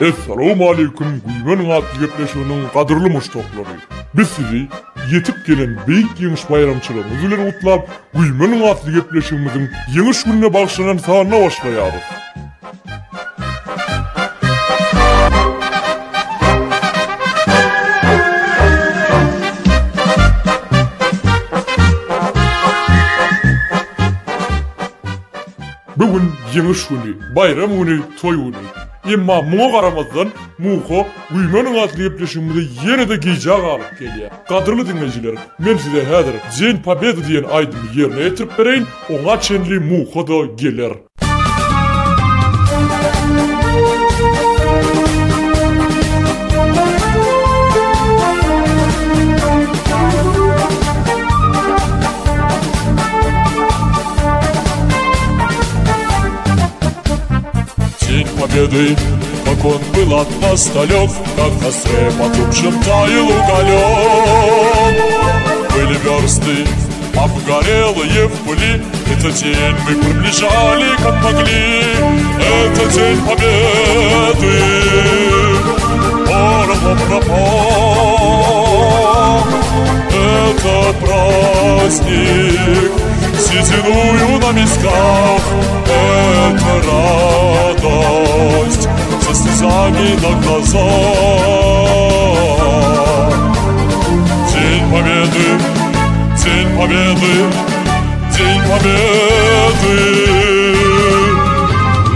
Assalamu alaykum Güýmenin atly gepleşiginiň gadyrly muştoklary. Biz sizi yetip gelen beýik ýeňiş bayramçylygymyz bilen gutlap, Güýmenin atly gepleşigimiziň ýeňiş gününe bagşlanan sahna başlaýarys. Bugün ýeňiş güni, bayram güni, toý güni. Emma muňa garamazdan Muho Güýmenin atly gepleşigimizi ýene-de gijak alyp gelýär. Gadyrly dinleýijiler, men size häzir Dень Победы diýen aýdymy ýerine ýetirip bereýin, oňa çenli Muho da geler. День Победы, как он был от нас далек, как на костре потухшем таял уголек. Были версты обгорелые в пыли, этот день мы приближали, как могли. Это День Победы, пора-пора-пора. Это праздник, сединую на висках. Это радость со слезами на глазах. День Победы, День Победы, День Победы.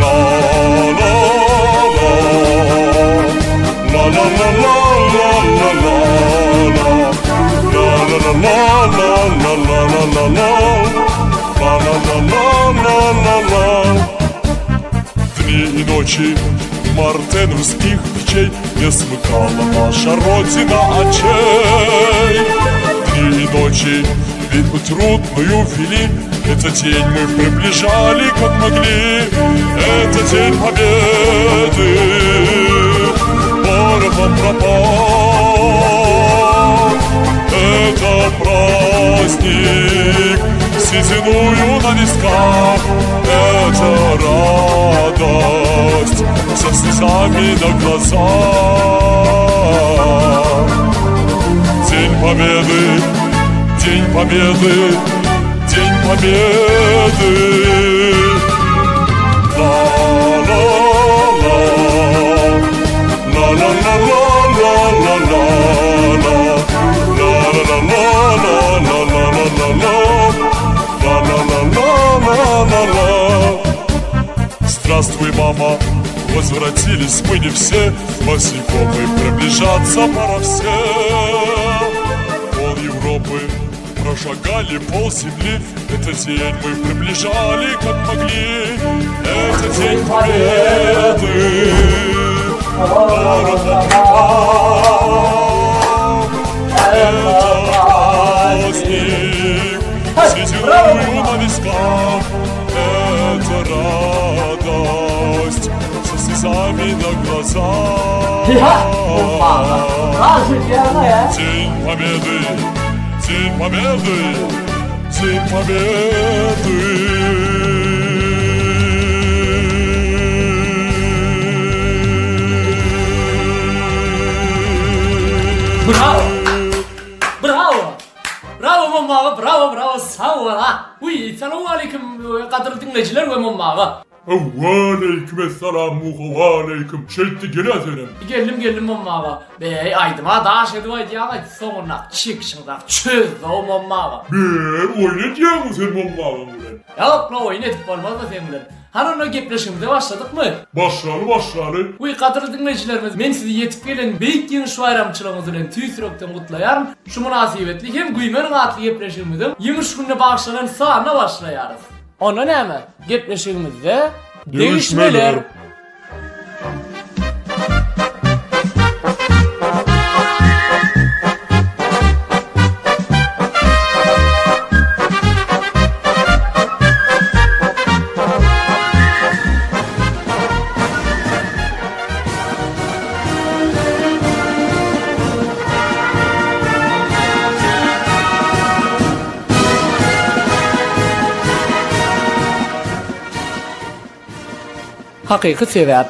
Ла-ла-ла, ла-ла-ла-ла-ла-ла-ла, ла-ла-ла-ла-ла-ла-ла-ла-ла. Дни и ночи мартеновских печей не смыкала наша Родина очей. Дни и ночи битву трудную вели, этот день мы приближали, как могли. Это День Победы, пора-пора-пора. Это праздник, сединую на висках. Это радость со слезами на глазах. День Победы, День Победы, День Победы. Ла-ла-ла, ла-ла-ла-ла-ла-ла-ла, ла-ла-ла-ла-ла-ла-ла-ла. Здравствуй, мама, возвратились мы не все, босиком и приближаться пора все. Пол Европы прошагали, пол земли, этот день мы приближали, как могли. Это День Победы, это праздник, сединую на висках. Это радость со слезами на глазах. День Победы, День Победы, День Победы. Браво! Браво! Браво, мамма! Браво, браво! Sağ ol ha! Uy, selamun aleyküm kadar dinleyiciler ve mamma. Aleykümselam Muho, aleyküm. Şetti gelesenem. Geldim mamma. Bey aydıma daha şeydi vaydı ya. Sonra çıkışında çözdü o mamma. Oynayacağım sen mamma bilen. Yok la oynadık olmaz da sen bilen. Hanımla gepleşimde başladık mı? Başladı. Uy kadar dinleyicilerimiz, men sizi yetip gelen beýik ýeňiş bayramçylygymyz bilen tüýsürekden gutlaýarym. Şu münasibetli hem Güýmenin atly gepleşigimizden ýeňiş gününe bagşlanan sahna başlaýarys. Ona näme? Gepleşigimizde degişmeler. Hakyky sebäp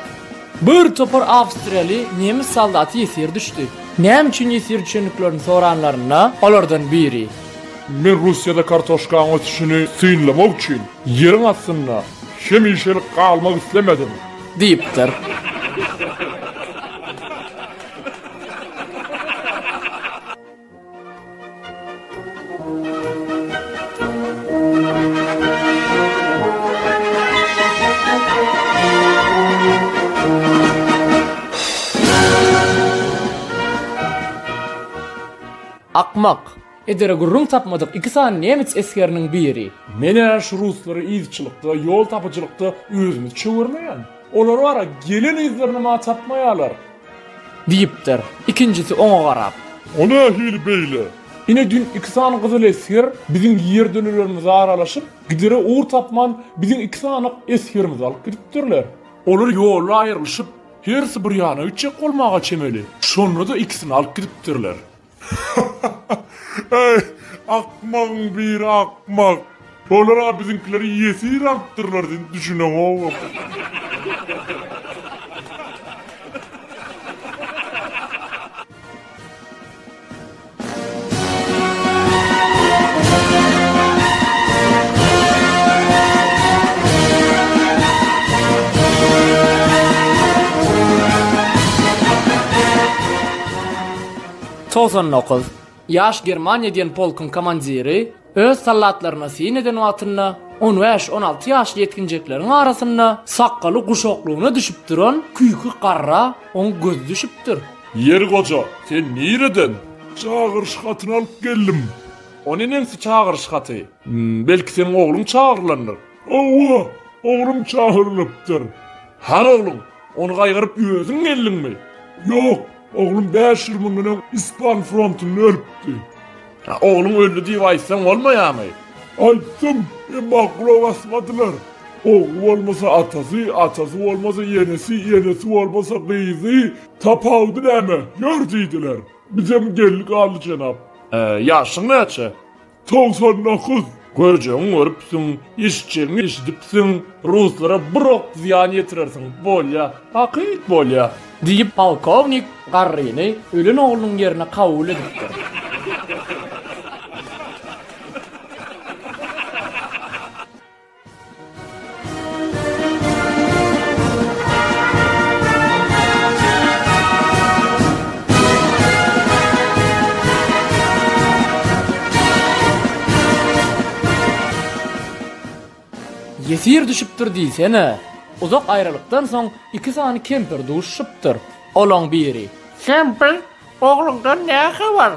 Bir topar Avstrali nemis saldaty esir düşdi. Näme üçin esir düşenliklerini soranlaryna olardan biri: Men Russiýada kartoşkan ötüşini synlamak üçin ýerin aslynda şemişelik galmak islemedim diýipdir. Akmak. Edere gurrun tapmadyk 2 sany nemis eskeriniň biri. Mene şu Ruslary izçilikde, yol tapıcılıkta özünü çöwürmeýän. Olar wara gelen izlerini ma tapmaýarlar diýipdir. İkincisi oňa garap: "Ona hil beýle. Ine dün 2 sany gyzyl esker biziň ýer dönelerimize aralaşyp, gidere uğur tapman biziň 2 sany eskerimizi alyp gidipdirler. Olar ýolda aýrylyşyp, hersi bir ýana üçek bolmaga çemeli. Şonda da ikisini alyp gidipdirler." Ey, akmak bir akmak. Olara bizimkileri yesir arttırırlar diye düşünüyorum oğlum. Tosan Yaş Germaniýa diýen polkun komandiri öz sallatlaryna sineden watyna 15-16 ýaşly ýetginjeklerin arasynda sakkaly guşoklugyna düşüp duran küýkü garra oň göz düşüpdir. Yer goja, sen nireden? Çağırış hatyny alyp geldim. O nensi çağırış haty? Belki senin oğlun çağırlanır. Owa, oğlum çağırılıpdyr. Han oğlum, onu gaýgyryp özüň geldiňmi? Yok. Oğlum 5 yıl bundan İspan frontunu örptü. Oğlum öldü diye aytsan olmaýarmy? Aytdım, makula basmadılar. Oğlu olmasa atası, atası olmasa yenesi, yenesi olmasa kıyızı, tapavdı deme, gördüydüler. Bizim gellik aldı cenab. Yaşın neçe? 99. Göreceğin örpsün, işçini işdipsin, Ruslara brok ziyan yetirersin, bolya, hakik bolya. Diýip polkovnik garryny ölen oğlunun yerine kabul edipdir. Yesir düşüpdir diýsene. Uzak ayrılıktan soň 2 sany kemper duşupdyr. Olaň biri: "Kemper, oğlundan näme var?"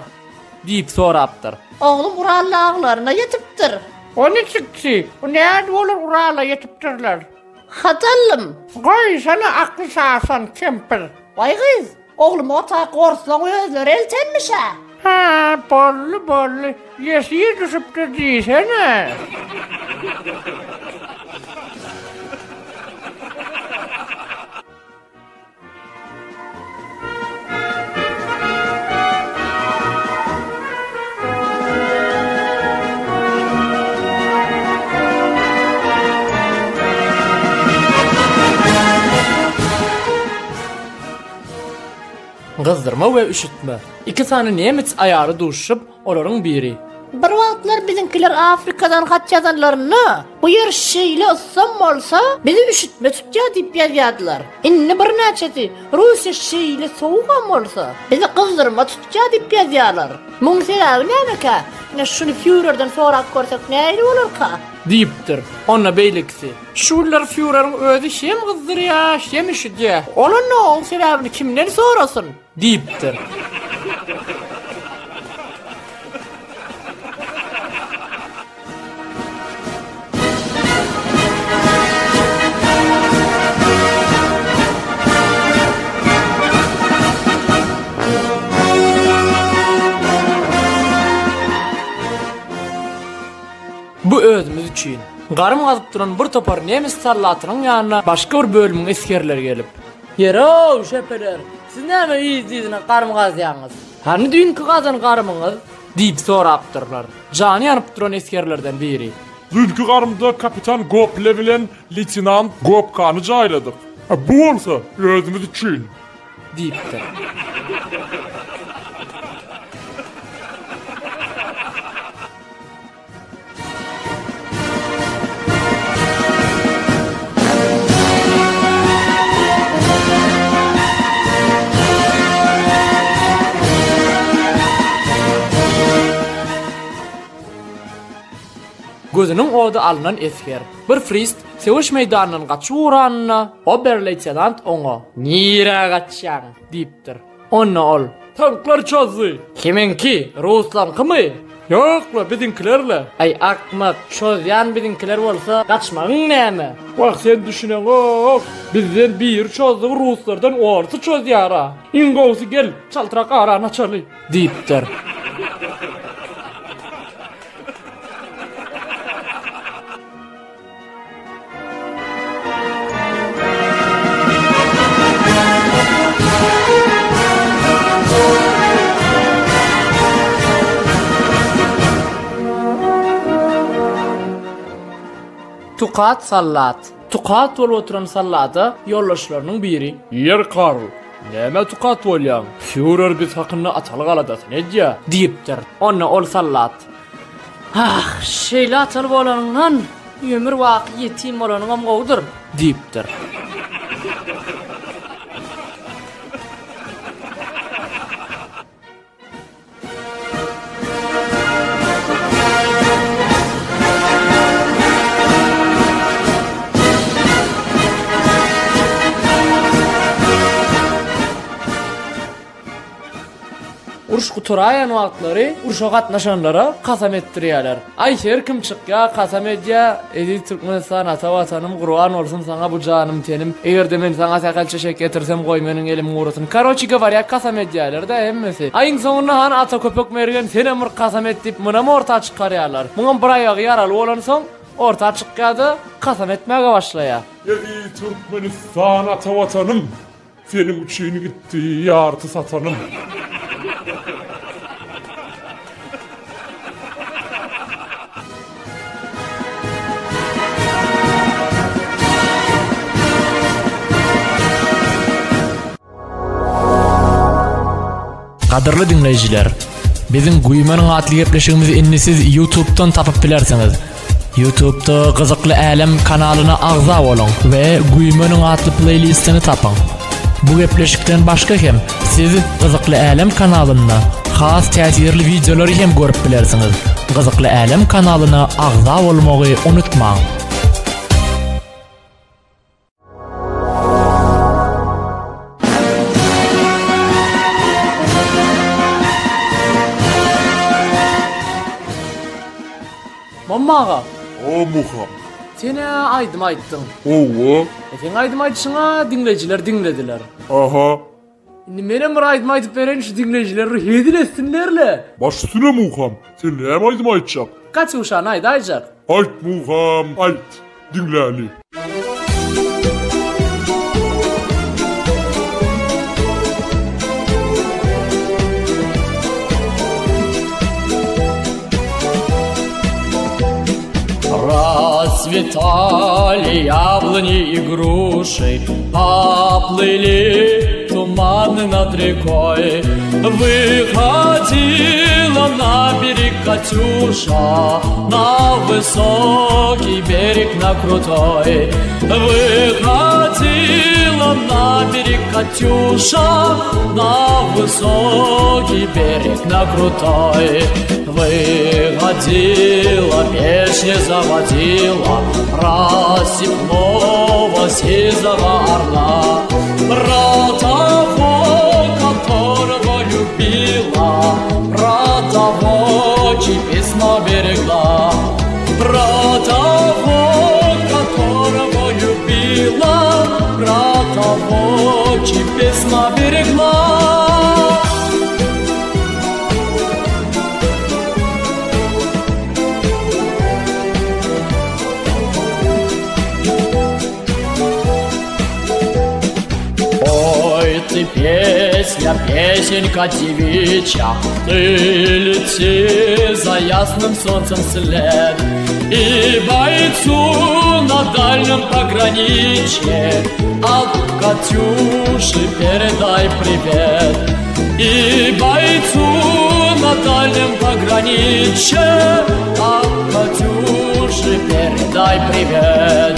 diýip sorapdyr. Oğlum Urally aglaryna ýetipdir. "O neçikçi? O näde bolar Ural'a ýetipdirler?" Hatallym. "Goý sana akly sasan kemper." Vay gyz, oğlum ota gorslaň özleri eltenmişe. "Ha, bolly, yesir düşüpdir diýsene." Gyzdyrma we üşütme. 2 sany nemis aýary duşup, olaryň biri: Bir wagtlar bizimkiler Afrikadan hat ýazanlaryny, bu ýer şeýle ıssam bolsa, bizi üşütme tutja diýip ýazýardylar. Inni bir näçesi Russiýa şeýle sowugam bolsa, bizi gyzdyrma tutja diýip ýazýarlar. Muň sebebi näme? Ne şunu Führerden sorak görsek näme bolarka? diýipdir. Ona beýlekisi: "Şular Führeriň özü şem gyzdyrýar, şem üşüdýär. Olanyň sebäbini kimden sorasyn?" diýipdir. Bu özümüz üçin. Garym gazyp duran bir topar nemis sallatynyň ýanyna başga bir bölümiň eskerleri gelip: "Ýero, şepeler, siz näme ýyzdyňyz garym gazýaňyz? Hani dünkü gazan garymyňyz?" diýip sorapdyrlar. Jany ýanyp duran eskerlerden biri: Dünkü garymda kapitan Goplew bilen leytenant Gopkany jaýladyk. Bu olsa özümüz için diýipdir. Gözünün oda alınan esker. Bir frist seviş meydanından gaçy uranna, oberleytenant oňa "Nire gaçýaň?" diýipdir. Onna ol: "Tanklar çözdü." "Kiminki? Ruslankymı?" "Ýokla, bizimkilerle." "Ay akmak, çözýän bizimkiler bolsa gaçmagyň näme?" "Waq sen düşüneň, ok. Bizden bir çözdü, Ruslardan orta çözýär. Ingowsy gel, çaltyrak arany açaly." diýipdir. Tuqat sallat. Tuqat bolup oturan sallada yollaşlarynyň biri: "Yer Karl, näme tuqat bolýan? Führer biz hakyny atalyk aladatyn edýär" diýipdir. Onna ol sallat: "Ah, şeýle ataly bolanyňdan ömür wagt ýetim bolanyňam gowdur" diýipdir. Uruş guturayan wagtlary uruşa gatnaşanlara kasam etdirýärler. "Aýşer kim çykýa, kasam edýär, edi Türkmenistan ata watanym Gurban bolsun saňa bu janym tenim. Eger de men saňa sakal çeşek getirsem goý meniň elim gurutyn." Karoçy говоря, kasam edýärler da hemmesi. Aýyň soňunda han ata köpek mergen sen ömür kasam etdip muna orta çykarýarlar. Muňa bir aýagy ýaraly bolan soň orta çykýardy, kasam etmäge başlaýar. Edi Türkmenistan ata watanym, senim üçin gitdi ýarty satanım. Kadırlı dinleyiciler, bizim Güýmeniň atly gepleşigimizi inni siz YouTube'dan tapyp bilersiňiz. YouTube'da Gyzykly Alem kanalyna agza bolun we Güýmeniň atly playlistini tapyň. Bu gepleşikden başga hem siz Gyzykly Alem kanalyna has täsirli videolary hem görüp bilersiňiz. Gyzykly Alem kanalyna agza bolmagy unutmaň. Mammaga. O muham. Sene aýdym aýtdyň. Owa. Sen aýdym aýtşyňa dinleýijiler dinlediler. Aha. Indi menem bir aýdym aýdyp beren şu dinleýijiler hediletsinlerle. Başysyna muham. Sen näme aýdym aýtjak? Kaçuşan aýdy aýjak. Aýt muham, aýt. Dinläni. Расцветали яблони и груши, поплыли туманы над рекой. Выходила на берег Катюша, на высокий берег, на крутой. Выходила на берег Катюша, на высокий берег, на крутой. Выходила, песни заводила про степного сизого орла, про того, которого любила, про того, чьи письма берегла, про того, которого любила, про того, чьи письма берегла. песня, песенка девичья, ты лети за ясным солнцем след. И бойцу на дальнем пограничье от Катюши передай привет. И бойцу на дальнем пограничье от Катюши передай привет.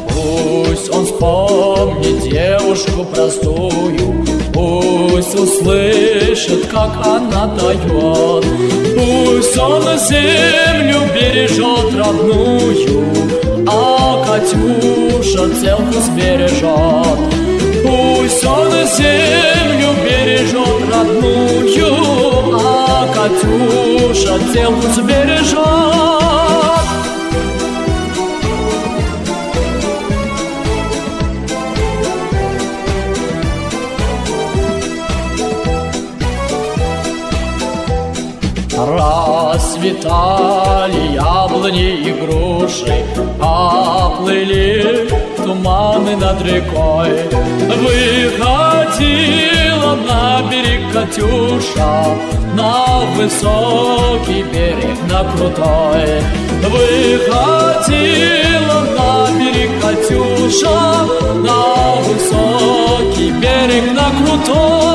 Пусть он вспомнит девушку простую, пусть услышит, как она дает. Пусть он землю бережет родную, а Катюша целку сбережет. Пусть он землю бережет родную, а Катюша целку сбережет. Расцветали яблони и груши, оплыли туманы над рекой. Выходила на берег Катюша, на высокий берег, на крутой. Выходила на берег Катюша, на высокий берег, на крутой.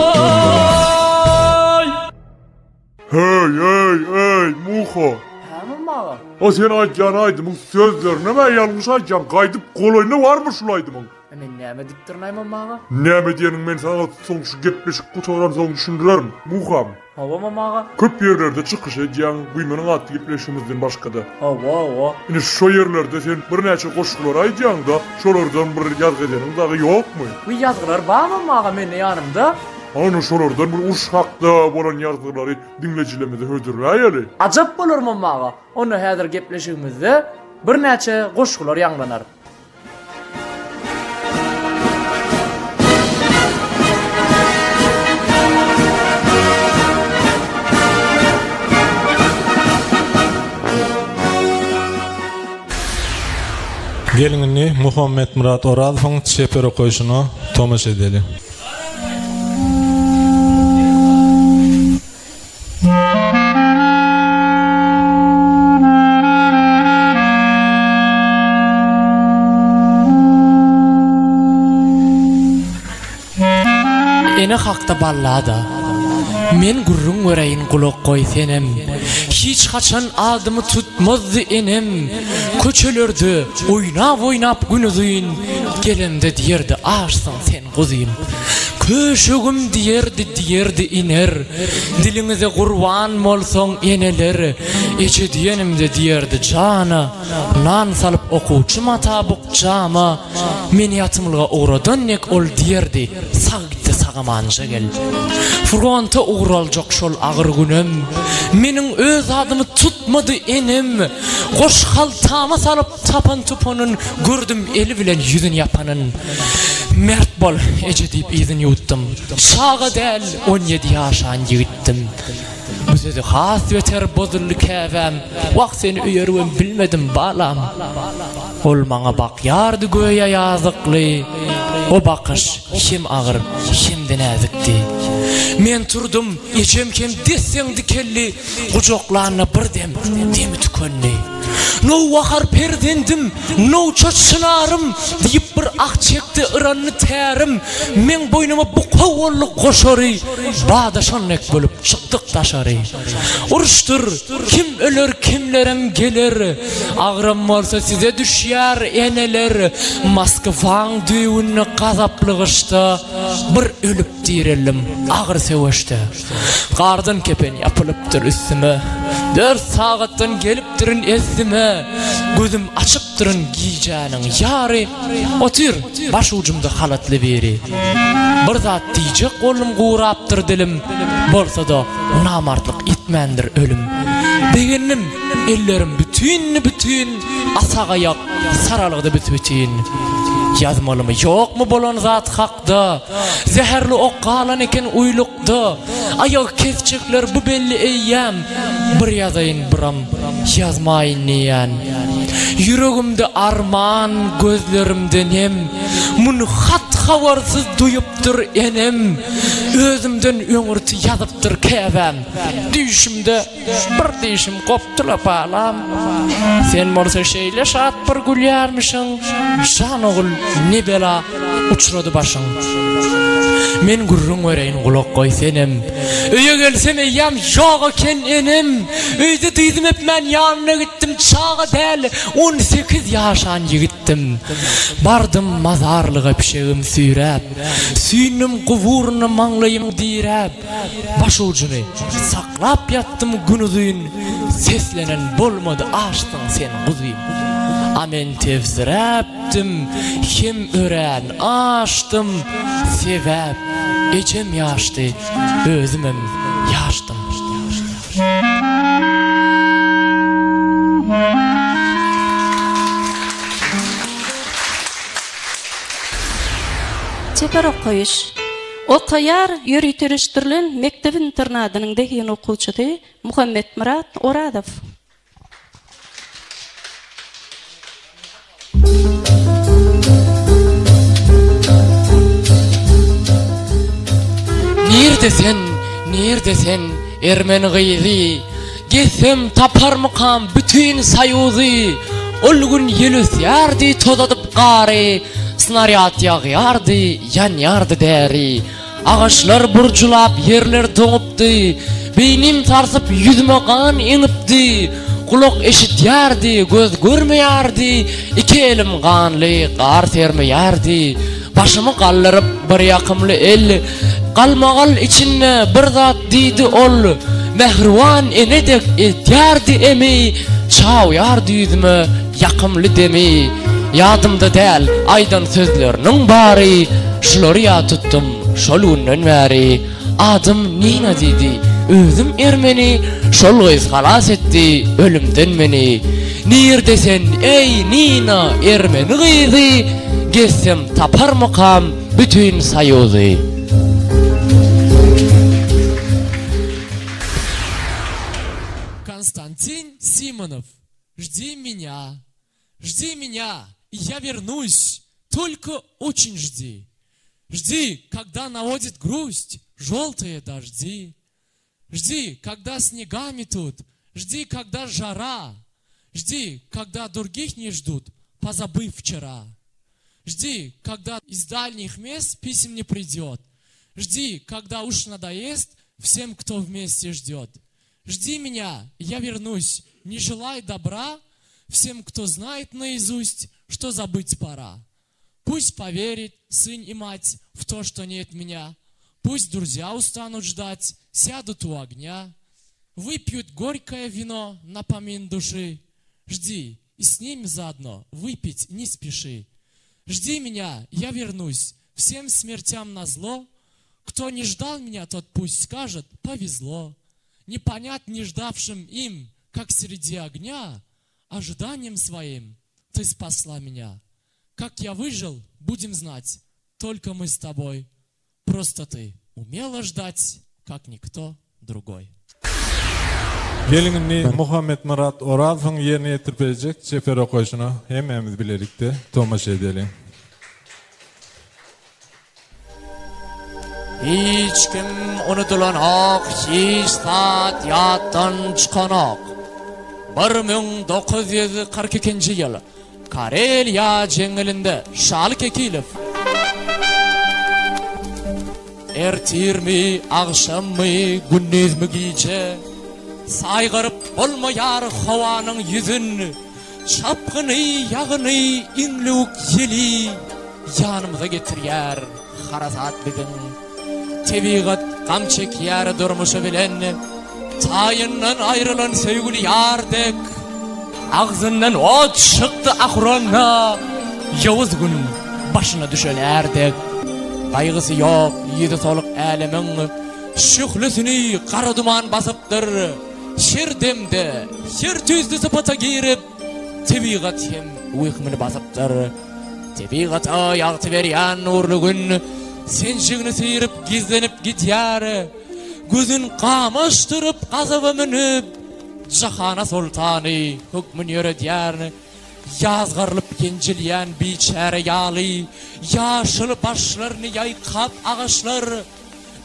Hey Muho. Tamam. O sen aytjan bu sözler neme yanlış aytjan qaydyp goloyna barmy şulaydy mı? Men näme dip durnaýman maga? Näme diýenim men sana soňşy gepleşik gutoran soň düşündirerim. Muham. Hawa maga? Köp ýerlerde çykyş edýän güýmeniň atly gepleşimizden başga da. Hawa. Ine şo ýerlerde sen bir näçe goşgular aýdýan da, şolardan bir ýazgyjanyň dagy ýokmy? Bu ýazgylar barmy maga meni ýanymda? Ana şolardan bir uşakda bolan ýazgylary dinlejilemede hödürläýäli. Ajap bolarmy maga? Onu häzir gepleşigimizde bir näçe goşgular ýanglanar. Gelini Muhammed Murat Orazowyň şeper okuyuşunu tomaş edeli. Ene hakda ballada. Men gurrun göreyin kulak koysenem. Hiç kaçan adımı tutmazdı enem. Köçelerde oynap günüzüyün. Gelemde diyerdi ağarsın sen kuzuyum. Köşügüm diyerdi iner. Dilinize kurban molson eneler. Eçe diyenimde diyerdi cana. Nan salıp okuçu matabuk cama. Meni yatımlığa uğradan nek ol diyerdi. Sağ gitti sağamanca gel. Furgonta uğraljak şol ağır günüm. Menin öz adımı tutmadı enem. Koş haltama salıp tapan tuponun. Gördüm eli bilen yüzün yapanın. Mert bol ece deyip izin yuttum. Şağa del 17 yaşan yigittim. Bu sözü has veter bozullu kävem. Waq seni üyeruem bilmedim balam. Ol maňa bakyardy göýe ýazykly. O bakış hem ağır hem de näzikdi. Men turdum eçemkem desseň dikelli. Gujoklaryna birdem demi tükönli. No wahar perdendim, no çaçsınarım deyip bir akçekti ıranını terim. Men boynuma bu kovallık koşarı, bağdaşannek bölüp çıktık taşarı. Uruştur, kim ölür kimlerim gelir, ağram olsa size düşyer eneler. Moskvaň düýünni gazaplygyşda bir ölüp direlim ağır seweşde. Gardan kepen yapılıpdyr üstüme, 4 sagatdan gelipdirin esime. Gözüm açıpdyrın giyjäniň ýary. Otyr baş ucumda halatly beri. Bir zat diýjek golum gurapdyr dilim. Bolsa da namartlyk etmendir ölüm. Degenim ellerim bütün asaga ýok, saralygdy bütün. Yazmalymy ýokmy bolan zat hakda? Zeherli ok galan eken uylukda. Aýag kesçekler bu belli eýýäm. Bir ýazaýyn biram, yazmaýyn niýän. Yüregimde arman, gözlerimde nem. Muny hat hawarsız duyupdyr enem, özümden öňürti ýazypdyr käbem. Düşümde bir düşüm kopdyla palam. Sen bolsa şeýle şat bir gülýärmişiň, şanogul ne bela uçrady başyň. Men gurrun öreýin gulak goýsenem. Öýe gelsem eýýam ýok eken enem. Öýde duýdum hep men ýanyna gittim, çağa däl 18 ýaşan ýigittim. Bardım mazarlyga pişegim süýräp, süýnüm gowurny maňlaýym diýräp. Baş ujuny saklap ýattym günüzüň, seslenen bolmady aşdyň sen guzyň. Amen tevsiräpdim, hem ören aşdym, sebäp ejem ýaşdy, özümem ýaşdym. Çeper okuyuş. Okuyar ýöritirişdirilen mektebi internadynyň dehýen okuwçysy Muhammed Murat Oradow. Nerede sen Ermeni gyzy? Getsem taparmykam bütün saýuzy. Ol gün ýelüsýärdi tozadyp gary, snaryat ýagýardy, ýanýardy däri. Ağaçlar burjulap ýerler doňupdy, beýnim tarsyp ýüzüme gan eňipdi. Kulak eşitýärdi, göz görmeýärdi, iki elim ganly gar sermeýärdi. Başymy gallyryp bir ýakymly el, galmagal içinde bir zat diýdi ol. Mehriwan enedek etýärdi emi, çaýýardy ýüzüme ýakymly demi. Ýadymda däl aýdan sözleriniň bary, şolary ýa tutdum şol günden bäri. Adym Nina diýdi, özüm Ermeni, şol göz halas etdi ölümden meni. Nirde-sen ey Nina Ermeni gyzy? Getsem taparmykam bütün saýuzy. Константин Симонов. Жди меня, я вернусь, только очень жди. Жди, когда наводит грусть желтые дожди. Жди, когда снега метут, жди, когда жара. Жди, когда других не ждут, позабыв вчера. Жди, когда из дальних мест писем не придет. Жди, когда уж надоест всем, кто вместе ждет. Жди меня, я вернусь, не желай добра всем, кто знает наизусть, что забыть пора. Пусть поверит сын и мать в то, что нет меня. Пусть друзья устанут ждать, сядут у огня, выпьют горькое вино на помин души. Жди, и с ними заодно выпить не спеши. Жди меня, я вернусь, всем смертям назло. Кто не ждал меня, тот пусть скажет, повезло. Не понять не ждавшим им, как среди огня, ожиданием своим ты спасла меня. Как я выжил, будем знать, только мы с тобой. Просто ты умела ждать, как никто другой. Gelini Muhammed Murat Oradow'un yerine yetirpejek çeper okuyuşunu hemmemiz bilerikde tomaşa edelim. Hiç kim unutulanok, hiç saat yattan çıkanak. 1942 yıl Karelya jengilinde Şalı Kekilov. Ertir mi, akşam mı, gündüz mü gece, saygırıp olmayar havanın yüzün, çapkını, yağını, inlük yeli yanımıza getiryer harasat bizim. Tebigat gam çekýär durmuşy bilen, taýyndan aýrylan söýgüli ýardek, agzyndan ot çykdy ahrana, ýawuz gün başyna düşelerdek. Gaýgysy ýok, ýüzi tolyk älemiň, şühlüsini gara duman basypdyr. Şerdemde, şer tüzlü sıpata girip, tebigat hem uýkmyny basypdyr. Tebigat ýagty berýän nurly gün, sen jigini seyirip gizlenip gitýär. Gözün qamaşdyryp gazaby minip, jahana sultany hukmyny ýöretýär. yazgarılıp gencilyen biçare yali, yaşıl başlarını yaykap ağaçlar,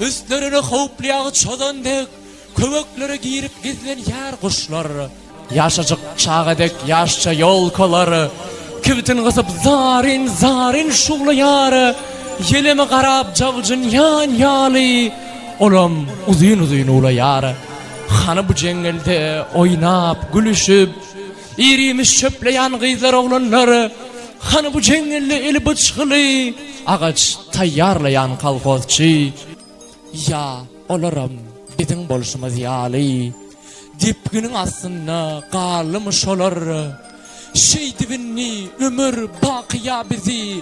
üstlerine hoplayağı çodandek, köveklere giyirip gizlen yer kuşlar, yaşacık çağedek yaşça yol koları, kübütün kısıp zarin zarin şuğlayarı, yeleme karab cavcın yan yali, olam uzun uzun ulayarı, hanı bu cengelde oynap gülüşüp, İrimiz çöpleyen kızlar oğlanları, hanı bu cengelle eli bıçkılı, ağaç tayyarlayan kalkozçı. Ya olaram bizim bolşumuz yali, dip günün aslında kalmış olur. Şey dibinni ömür bakıya bizi,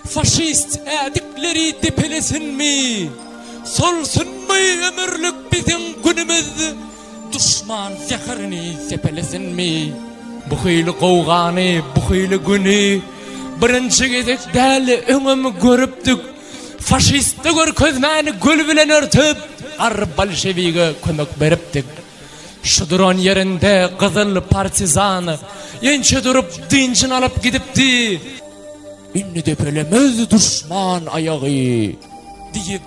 faşist edikleri dipelesin mi? Solsun mu ömürlük bizim günümüz, düşman zehirini sepelesin mi? Bu hıylı kovğanı, bu hıylı günü, birinci gezek däl öňümi görüpdük. Faşistde gör közmäni göl bilen örtüp, ar bolşeviga kömek beripdik. Şuduron yerinde kızıl partizan, ençe durup dincin alıp gidipdi. Ünlü depelemez düşman ayağı, deyip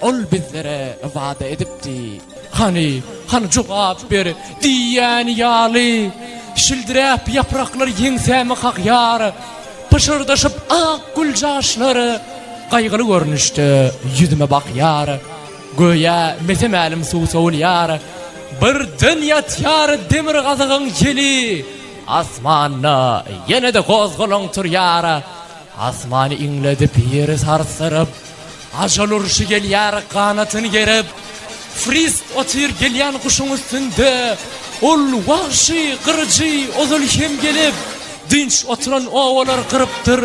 ol bizlere vade edipdi. Hani cevap ber, diyen yali, şildirep yapraklar yengsemi kakyar, pışırdaşıp ak gülcaşları, kaygılı görünüştü yüzüme bakyar. Göya metemelim su soğulyar, bir dünya tiyar demir gazığın yeli, asmanna yine de kozgulun turyar. Asmanı inledip yeri sarsırıp, ajal uruşu gelyar kanatını gerip, frist otir gelyen kuşun üstünde, ol vahşi kırıcı ozul hem gelip, dinç oturan ovalar kırıptır.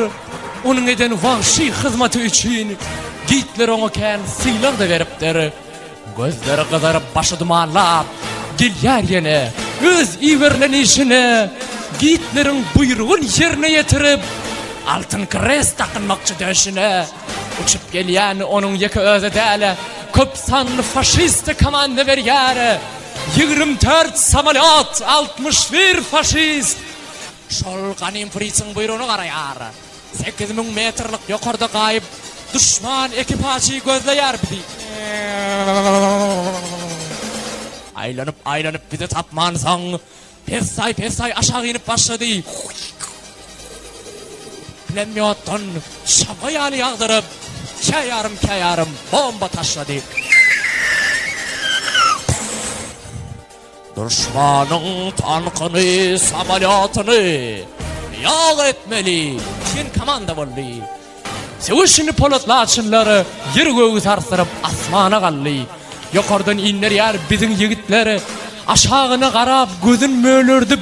Onun eden vahşi hizmeti için gitler ona ken silah da veriptir. Gözleri kızarıp başı dumanlap gelyer yine öz iverlenişine, gitlerin buyruğun yerine yetirip altın kres takınmakçı döşüne. Uçup gelyen onun yeki özü däle, köp sanlı faşist komanda veryer. 24 samolyot, 61 faşist. Şol kanim frisin buyruğunu karayar. 8000 metrlik yukarıda kayıp düşman ekipajı gözleyar bizi. Aylanıp bizi tapmansan, pesay aşağı inip başladı. Pulemyottan şabayali yağdırıp, kayarım bomba taşladı. Düşmanın tankını, samolyotunu yağ etmeli, sen komanda bolli. Sevişini polotlaçınları yer göğü sarsırıp asmana galli. Yukarıdan inler yer bizim yigitleri, aşağına karab gözün mölürdüp,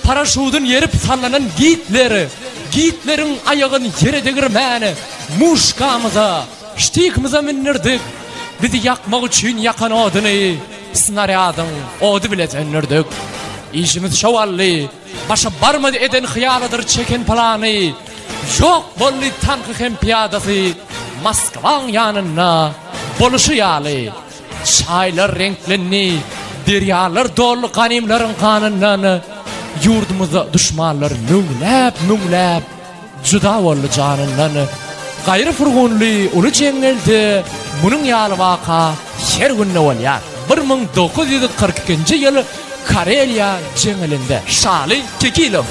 paraşudun yerip sallanan gitleri. Gitlerin ayağın yere degirmeni, muşkamıza, ştikimize minirdik. Bizi yakmak için yakan odunu, snaryadın odu bile tönürdük. İşimiz şovalli, başa barmadı eden hıyalıdır çeken planı. Yok bolli tankı hem piyadası, Moskvan yanına boluşu yali. Çaylar renklenni, deryalar dolu kanimlerin kanından. Yurdumuza düşmanlar nünglep, juda ollu canından. Gayrı furgunli ulu cengeldi, bunun yalı vaka her günne olyar. 1942 yılı Karelya cengelinde Şali Kekilov.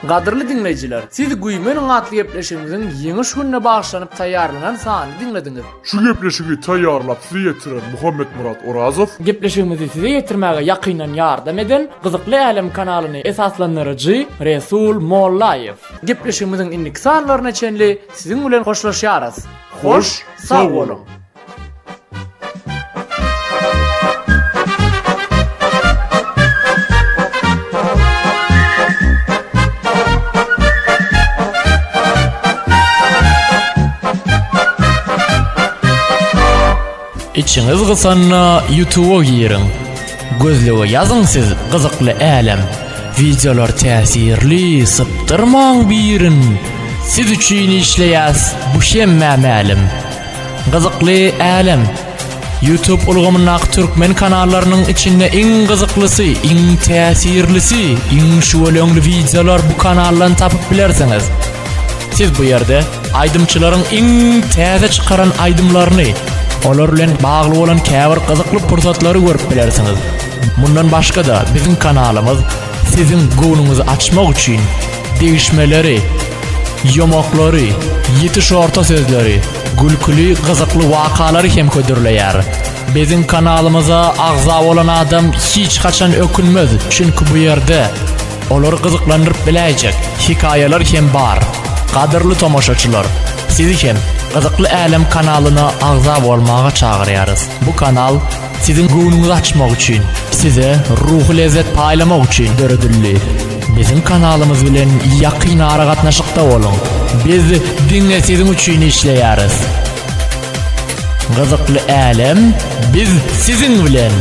Qadırlı dinleyiciler, siz Güýmenin atly gepleşigimiziň ýeňi şunna bagşlanyp taýýarlanan sany dinlediniz. Şu gepleşigi taýýarlap size ýetiren Muhammed Murat Orazow. Gepleşigimizi size ýetirmäge ýakynan ýardam eden Gyzykly Alem kanalyny esaslandyrjy Resul Mollaýew. Gepleşigimiziň indiki sanlaryna çenli siziň bilen hoşlaşýarys. Hoş, sag bolun. İçiniz gısanna YouTube'a girin. Gözlüğe yazın siz Gızıklı Alem. Videolar tesirli, sıptırman birin. Siz üçün işleyəs, bu şemme məlim. Gızıklı Alem. YouTube ulgamınak Türkmen kanallarının içinde en gızıklısı, en tesirlisi, en şuvalöngli videolar bu kanaldan tapıp bilersiniz. Siz bu yerde aydımçıların en teze çıkaran aydımlarını, olar bilen bağlı olan käbir gızıklı pursatları görüp bilersiniz. Bundan başka da bizim kanalımız sizin gönlünüzü açmak için değişmeleri, yomakları, yetiş orta sözleri, gülkülü gızıklı vakaları hem ködürleyer. Bizim kanalımıza ağza olan adam hiç kaçan ökünmez. Çünkü bu yerde olar gızıklandırıp bileyecek hikayeler hem var. Kadırlı tomoşaçılar, sizi hem Gızıklı Alem kanalına ağza olmağa çağırıyoruz. Bu kanal sizin gönlünüzü açmak için, size ruhu lezzet paylamak için dördüllü. Bizim kanalımız bilen yakın ara katnaşıkta olun. Biz dinle sizin için işleyeriz. Gızıklı Alem, biz sizin bilen.